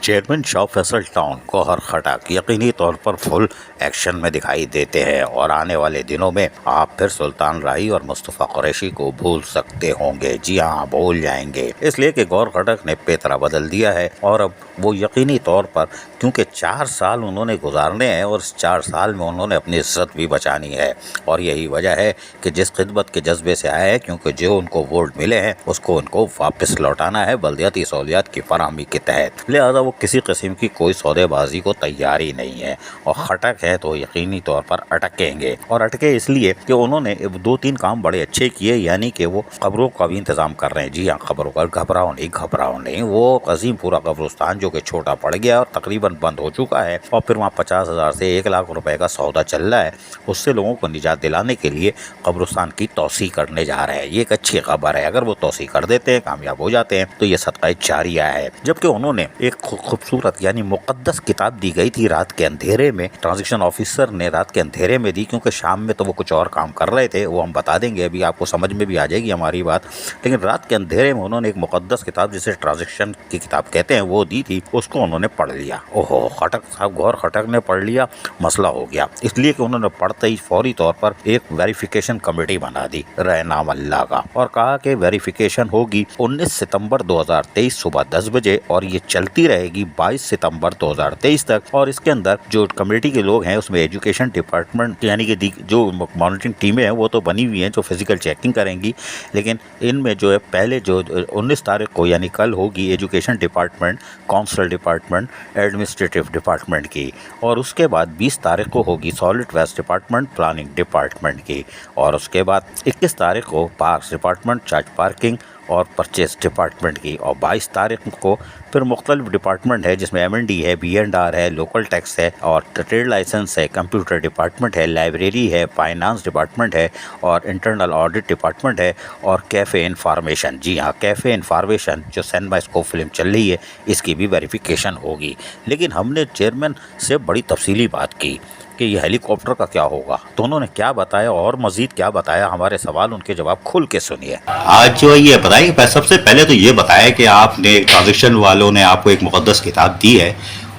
Chairman Shah Faisal town Gauhar खटक यकीनी तौर पर फुल एक्शन में दिखाई देते हैं और आने वाले दिनों में आप फिर सुल्तान राही और मुस्तफ़ा कुरैशी को भूल सकते होंगे। जी हाँ, भूल जाएंगे, इसलिए कि गौहर खटक ने पेतरा बदल दिया है और अब वो यकीनी तौर पर, क्योंकि 4 साल उन्होंने गुजारने हैं और इस 4 साल में उन्होंने अपनी इज्जत भी बचानी है और यही वजह है कि जिस खिदमत के जज्बे से आए हैं, क्योंकि जो उनको वोट मिले हैं उसको उनको वापस लौटाना है बल्दियाती सहूलियात की फराहमी के तहत। लिहाजा वो किसी किस्म की कोई सौदेबाजी को तैयार ही नहीं है और खटक है तो यकीनी तौर पर अटकेंगे। और अटके इसलिए कि उन्होंने 2-3 काम बड़े अच्छे किए, यानी कि वो कब्रों का भी इंतजाम कर रहे हैं। जी हाँ, खबरों का घबराओ नहीं, वो अजीम पूरा कब्रिस्तान जो कि छोटा पड़ गया और तकरीबन बंद हो चुका है और फिर वहाँ 50,000 से 1 लाख रुपए का सौदा चल रहा है, उससे लोगों को निजात दिलाने के लिए कब्रिस्तान की तौसी करने जा रहे हैं। ये एक अच्छी खबर है, अगर वो तौसी कर देते हैं, कामयाब हो जाते हैं तो ये सदका जारिया है। जबकि उन्होंने एक खूबसूरत यानी मुकद्दस किताब दी गई थी रात के अंधेरे में, ट्रांजेक्शन ऑफिसर ने रात के अंधेरे में दी, क्योंकि शाम में तो वो कुछ और काम कर रहे थे, वो हम बता देंगे, अभी आपको समझ में भी आ जाएगी हमारी बात। लेकिन रात के अंधेरे में उन्होंने एक मुकद्दस किताब, जिसे ट्रांजेक्शन की किताब कहते हैं, वो दी थी, उसको उन्होंने पढ़ लिया। ओहो, खटक साहब, गौहर खटक ने पढ़ लिया, मसला हो गया। इसलिए कि उन्होंने पढ़ते ही फौरी तौर पर एक वेरिफिकेशन कमेटी बना दी रहनाम अल्लाह का और कहा कि वेरिफिकेशन होगी 19 सितंबर 2023 सुबह 10 बजे और ये चलती रहेगी 22 सितंबर 2023 तक। और इसके अंदर जो कमेटी के लोग हैं उसमें एजुकेशन डिपार्टमेंट यानी कि जो मॉनिटरिंग टीमें हैं वो तो बनी हुई हैं जो फिजिकल चेकिंग करेंगी, लेकिन इनमें जो है पहले जो 19 तारीख को यानी कल होगी education department, council department, administrative department की, और उसके बाद 20 तारीख को होगी solid waste department, planning department की, और उसके बाद 21 तारीख को पार्क्स डिपार्टमेंट, चार्ज पार्किंग और परचेज डिपार्टमेंट की, और 22 तारीख को फिर मुख्तलिफ डिपार्टमेंट है जिसमें M&D है, B&R है, लोकल टैक्स है और ट्रेड लाइसेंस है, कंप्यूटर डिपार्टमेंट है, लाइब्रेरी है, फाइनेंस डिपार्टमेंट है और इंटरनल ऑडिट डिपार्टमेंट है और कैफ़े इन्फॉर्मेशन। जी हाँ, कैफ़े इन्फॉर्मेशन जो सिनेमास्कोप फिल्म चल रही है इसकी भी वेरिफिकेशन होगी। लेकिन हमने चेयरमैन से बड़ी तफसीली बात की कि ये हेलीकॉप्टर का क्या होगा, तो उन्होंने क्या बताया और मज़ीद क्या बताया, हमारे सवाल उनके जवाब खुल के सुनिए। आज जो ये बताइए, सबसे पहले तो ये बताया कि आपने ट्रांजेक्शन वालों ने आपको एक मुकद्दस किताब दी है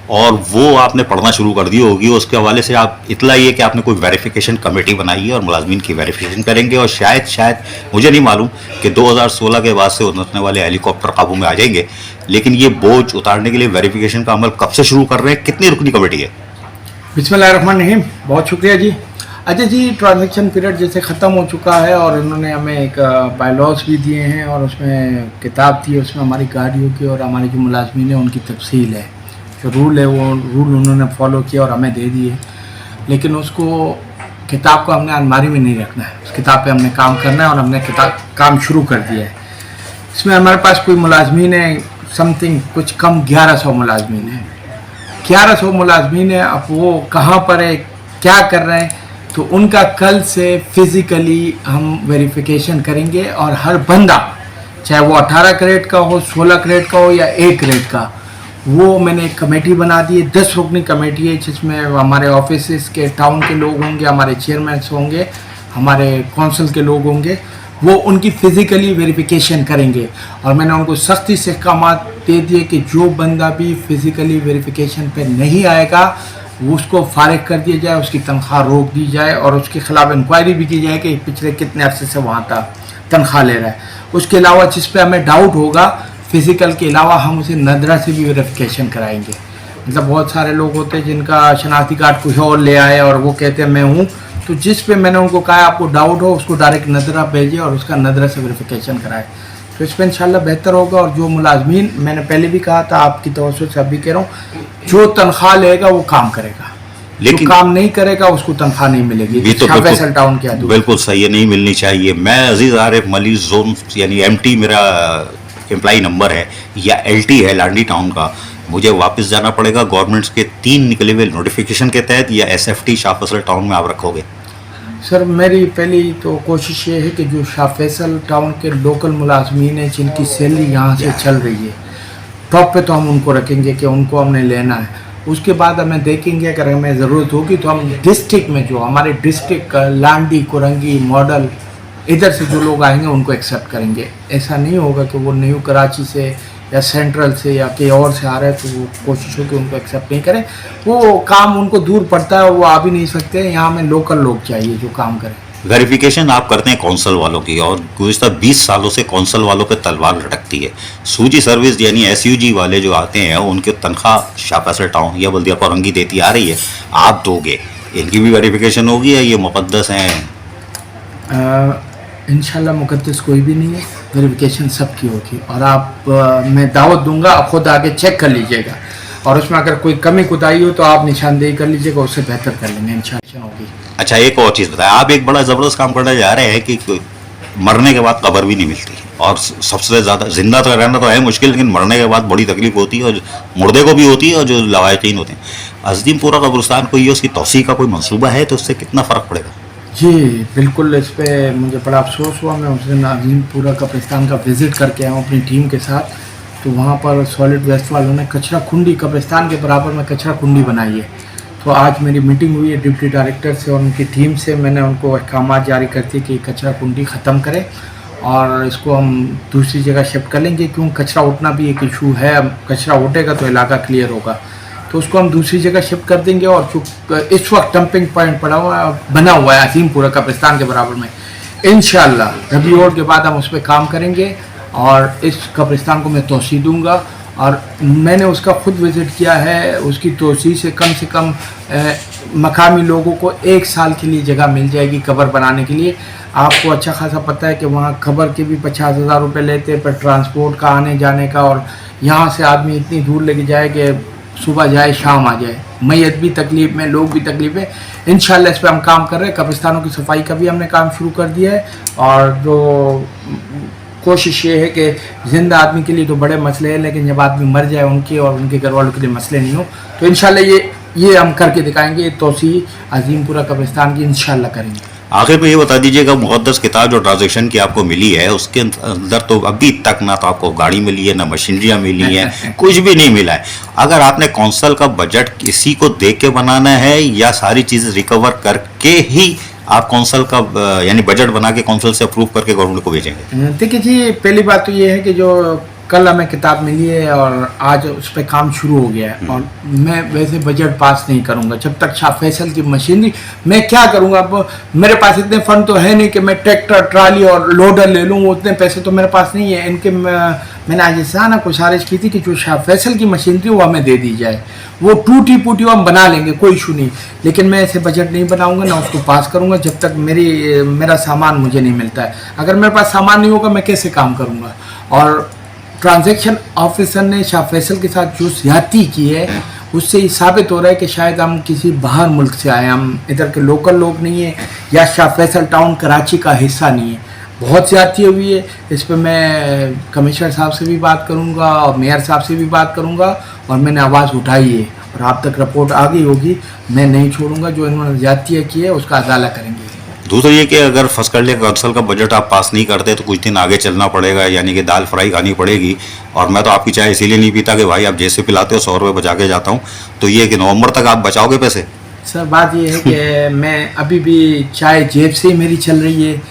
और वो आपने पढ़ना शुरू कर दी होगी, उसके हवाले से आप इतला ये कि आपने कोई वेरिफिकेशन कमेटी बनाई है और मुलाजमीन की वेरिफिकेशन करेंगे और शायद मुझे नहीं मालूम कि 2016 के बाद से उतरने वाले हेलीकॉप्टर काबू में आ जाएंगे, लेकिन ये बोझ उतारने के लिए वेरिफिकेशन का अमल कब से शुरू कर रहे हैं, कितनी रुकनी कमेटी है? बिस्मिल्लाहिर्रहमानिर्रहीम, बहुत शुक्रिया जी। अच्छा जी, ट्रांजेक्शन पीरियड जैसे ख़त्म हो चुका है और उन्होंने हमें एक बायलॉज भी दिए हैं और उसमें किताब थी, उसमें हमारी गाड़ियों की और हमारे जो मुलाजमीन है उनकी तफसील है, जो रूल है वो रूल उन्होंने फॉलो किया और हमें दे दिए। लेकिन उसको किताब को हमने अलमारी में नहीं रखना है, उस किताब पे हमने काम करना है और हमने काम शुरू कर दिया है। इसमें हमारे पास कोई मुलाजमीन है, समथिंग कुछ कम 1100 मुलाजमीन है। 1100 मुलाजमीन है, अब वो कहाँ पर है, क्या कर रहे हैं, तो उनका कल से फिज़िकली हम वेरिफिकेशन करेंगे और हर बंदा, चाहे वो 18 कैरेट का हो, 16 कैरेट का हो या 1 कैरेट का, वो मैंने एक कमेटी बना दी है, 10 रुकनी कमेटी है, जिसमें हमारे ऑफिस के टाउन के लोग होंगे, हमारे चेयरमैन होंगे, हमारे काउंसिल के लोग होंगे, वो उनकी फ़िज़िकली वेरिफिकेशन करेंगे। और मैंने उनको सख्ती से अहकामात दे दिए कि जो बंदा भी फ़िज़िकली वेरिफिकेशन पे नहीं आएगा उसको फारिग कर दिया जाए, उसकी तनख्वाह रोक दी जाए और उसके ख़िलाफ़ इंक्वायरी भी की जाए कि पिछले कितने अरसे से वहाँ था तनख्वाह ले रहा है। उसके अलावा जिस पे हमें डाउट होगा फ़िज़िकल के अलावा हम उसे नदरा से भी वेरिफिकेशन कराएँगे। मतलब बहुत सारे लोग होते हैं जिनका शनाख्ती कार्ड कुछ और ले आए और वो कहते हैं मैं हूँ, तो जिस पे मैंने उनको कहा आपको डाउट हो उसको डायरेक्ट नदरा भेजिए और उसका नदरा से वेरिफिकेशन कराए, तो इस पर इंशाल्लाह बेहतर होगा। और जो मुलाजमीन, मैंने पहले भी कहा था, आपकी तवज्जो से अभी कह रहा हूँ, जो तनख्वाह लेगा वो काम करेगा, लेकिन जो काम नहीं करेगा उसको तनख्वाह नहीं मिलेगी। ये तो फैसल टाउन क्या बिल्कुल सही है, नहीं मिलनी चाहिए। मैं अजीज आरिफ मलिक जोन यानी MT मेरा एम्प्लाई नंबर है या LT है लांडी टाउन का, मुझे वापस जाना पड़ेगा गवर्नमेंट्स के 3 निकले हुए नोटिफिकेशन के तहत या SFT शाह फैसल टाउन में आप रखोगे? सर, मेरी पहली तो कोशिश ये है कि जो शाह फैसल टाउन के लोकल मुलाजमीन हैं जिनकी सैलरी यहाँ से चल रही है, टॉप पे तो हम उनको रखेंगे कि उनको हमने लेना है। उसके बाद हमें देखेंगे, अगर हमें ज़रूरत होगी तो हम डिस्ट्रिक्ट में, जो हमारे डिस्ट्रिक्ट लांडी, कुरंगी, मॉडल, इधर से जो लोग आएंगे उनको एक्सेप्ट करेंगे। ऐसा नहीं होगा कि वो न्यू कराची से या सेंट्रल से या कहीं और से आ रहे हैं, तो वो कोशिश हो कि उनको एक्सेप्ट नहीं करें। वो काम उनको दूर पड़ता है, वो आ भी नहीं सकते। यहाँ हमें लोकल लोग चाहिए जो काम करें। वेरिफिकेशन आप करते हैं कौंसल वालों की, और गुज़िश्ता 20 सालों से कौंसल वालों पे तलवार लटकती है। सूजी सर्विस यानी एसयूजी वाले जो आते हैं उनके तनख्वाह शाह फैसल टाउन या बल्दिया कोरंगी देती आ रही है, आप दोगे, इनकी भी वेरिफिकेशन होगी या ये मुकद्दस हैं? इंशाल्लाह मुकद्दस कोई भी नहीं है, वेरिफिकेशन सबकी होगी। और आप मैं दावत दूंगा, आप खुद आके चेक कर लीजिएगा, और उसमें अगर कोई कमी कुताही हो तो आप निशानदेही कर लीजिएगा, उससे बेहतर कर लेंगे, इंशाल्लाह होगी। अच्छा, एक और चीज़ बताएं, आप एक बड़ा ज़बरदस्त काम करने जा रहे हैं कि मरने के बाद कब्र भी नहीं मिलती, और सबसे ज़्यादा जिंदा तो रहना तो है मुश्किल, लेकिन मरने के बाद बड़ी तकलीफ होती है, और मुर्दे को भी होती है और जो लवाकिन होते हैं। अज़ीमपुरा कब्रिस्तान को ये उसकी तौसीह का कोई मंसूबा है तो उससे कितना फ़र्क पड़ेगा? जी बिल्कुल, इस पर मुझे बड़ा अफसोस हुआ। मैं उस दिन अज़ीमपुरा कब्रिस्तान का विज़िट करके आया हूँ अपनी टीम के साथ, तो वहाँ पर सॉलिड वेस्ट वालों ने कचरा कुंडी, कब्रिस्तान के बराबर में कचरा कुंडी बनाई है। तो आज मेरी मीटिंग हुई है डिप्टी डायरेक्टर से और उनकी टीम से, मैंने उनको अहकाम जारी कर दिए कि कचरा कुंडी ख़त्म करें और इसको हम दूसरी जगह शिफ्ट कर लेंगे, क्यों कचरा उठना भी एक इशू है। कचरा उठेगा तो इलाका क्लियर होगा, तो उसको हम दूसरी जगह शिफ्ट कर देंगे। और जो इस वक्त डंपिंग पॉइंट बना हुआ है अज़ीमपुरा कब्रिस्तान के बराबर में, इंशाल्लाह रबी और के बाद हम उस पर काम करेंगे और इस कब्रिस्तान को मैं तोसी दूंगा। और मैंने उसका खुद विज़िट किया है, उसकी तोसी से कम मकामी लोगों को 1 साल के लिए जगह मिल जाएगी कब्र बनाने के लिए। आपको अच्छा खासा पता है कि वहाँ कब्र के भी 50,000 रुपये लेते हैं पर ट्रांसपोर्ट का, आने जाने का, और यहाँ से आदमी इतनी दूर लेके जाए कि सुबह जाए शाम आ जाए, मैयत भी तकलीफ में, लोग भी तकलीफ है। इंशाल्लाह इस पर हम काम कर रहे हैं। कब्रिस्तानों की सफाई का भी हमने काम शुरू कर दिया है, और जो कोशिश ये है कि ज़िंदा आदमी के लिए तो बड़े मसले हैं, लेकिन जब आदमी मर जाए उनके और उनके घर वालों के लिए मसले नहीं हो, तो इंशाल्लाह ये हम करके दिखाएंगे। तोसी अज़ीमपुरा कब्रिस्तान की इंशाल्लाह करेंगे। आखिर में ये बता दीजिएगा, मुक़द्दस किताब जो ट्रांजैक्शन की आपको मिली है उसके अंदर तो अभी तक ना तो आपको गाड़ी मिली है, ना मशीनरियाँ मिली हैं, कुछ भी नहीं मिला है। अगर आपने कौंसल का बजट किसी को देख के बनाना है या सारी चीज़ें रिकवर करके ही आप कौंसल का यानी बजट बना के कौंसल से अप्रूव करके गवर्नमेंट को भेजेंगे? देखिए जी, पहली बात तो ये है कि जो कल हमें किताब मिली है और आज उस पर काम शुरू हो गया है, और मैं वैसे बजट पास नहीं करूंगा जब तक शाह फैसल की मशीनरी। मैं क्या करूंगा, अब मेरे पास इतने फंड तो है नहीं कि मैं ट्रैक्टर, ट्राली और लोडर ले लूँ, उतने पैसे तो मेरे पास नहीं है। इनके मैंने आज इंसान गुजारिश की थी कि जो शाह फैसल की मशीनरी वो हमें दे दी जाए, वो टूटी फूटी हम बना लेंगे, कोई इशू नहीं, लेकिन मैं ऐसे बजट नहीं बनाऊंगा, ना उसको पास करूंगा जब तक मेरा सामान मुझे नहीं मिलता है। अगर मेरे पास सामान नहीं होगा मैं कैसे काम करूंगा। और ट्रांजैक्शन ऑफिसर ने शाह फैसल के साथ जो ज्यादती की है, उससे ये साबित हो रहा है कि शायद हम किसी बाहर मुल्क से आए, हम इधर के लोकल लोग नहीं हैं, या शाह फैसल टाउन कराची का हिस्सा नहीं है। बहुत ज्यादती हुई है। इस पर मैं कमिश्नर साहब से भी बात करूंगा और मेयर साहब से भी बात करूंगा, और मैंने आवाज़ उठाई है और आप तक रिपोर्ट आ गई होगी। मैं नहीं छोड़ूंगा, जो इन्होंने ज्यादतियाँ की है उसका अदाला करेंगे। दूसरा ये कि अगर फर्स्ट कर लिया कौंसल का बजट आप पास नहीं करते तो कुछ दिन आगे चलना पड़ेगा, यानी कि दाल फ्राई खानी पड़ेगी। और मैं तो आपकी चाय इसीलिए नहीं पीता कि भाई आप जैसे पिलाते हो 100 रुपये बचा के जाता हूँ, तो ये कि नवंबर तक आप बचाओगे पैसे? सर बात ये है कि मैं अभी भी चाय जेब से ही मेरी चल रही है,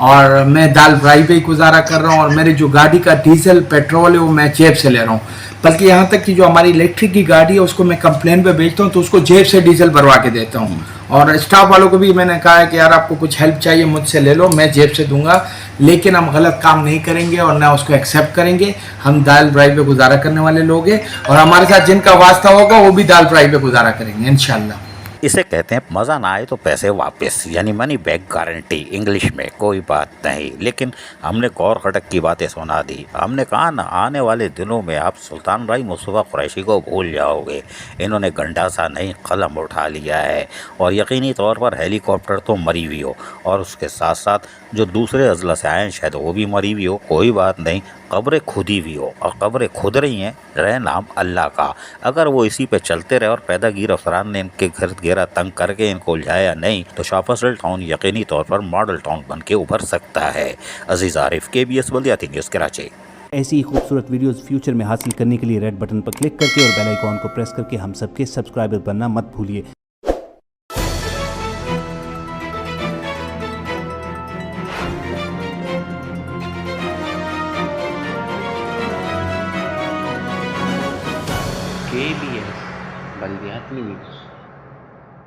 और मैं दाल फ्राई पे ही गुजारा कर रहा हूँ, और मेरी जो गाड़ी का डीजल पेट्रोल है वो मैं जेब से ले रहा हूँ। बल्कि यहाँ तक कि जो हमारी इलेक्ट्रिक की गाड़ी है उसको मैं कंप्लेन पे भेजता हूँ तो उसको जेब से डीजल भरवा के देता हूँ। और स्टाफ वालों को भी मैंने कहा है कि यार आपको कुछ हेल्प चाहिए मुझसे ले लो, मैं जेब से दूंगा, लेकिन हम गलत काम नहीं करेंगे और ना उसको एक्सेप्ट करेंगे। हम दाल फ्राई पे गुजारा करने वाले लोग हैं, और हमारे साथ जिनका वास्ता होगा वो भी दाल फ्राई पे गुजारा करेंगे इंशाल्लाह। इसे कहते हैं मज़ा ना आए तो पैसे वापस, यानी मनी बैक गारंटी इंग्लिश में। कोई बात नहीं, लेकिन हमने गौर खटक की बातें सुना दी। हमने कहा ना, आने वाले दिनों में आप सुल्तान राई मुस्तफ़ा कुरैशी को भूल जाओगे। इन्होंने गंडासा नहीं कलम उठा लिया है, और यकीनी तौर पर हेलीकॉप्टर तो मरी हुई हो, और उसके साथ साथ जो दूसरे अजला से आए शायद वो भी मरी हुई हो, कोई बात नहीं, कब्रें खुदी हुई हो, और कब्रें खुद रही हैं, रहे नाम अल्लाह का। अगर वो इसी पे चलते रहे और पैदागीर अफरान ने इनके घर घेरा तंग करके इनको उलझाया नहीं, तो शाह फैसल टाउन यकीनी तौर पर मॉडल टाउन बन के उभर सकता है। अजीज़ आरिफ, KBS बल्दियाती न्यूज़ कराची। ऐसी ही खूबसूरत वीडियोस फ्यूचर में हासिल करने के लिए रेड बटन पर क्लिक करके और बेल आइकॉन को प्रेस करके हम सबके सब्सक्राइबर बनना मत भूलिए। BTS बल्दियाती न्यूज़।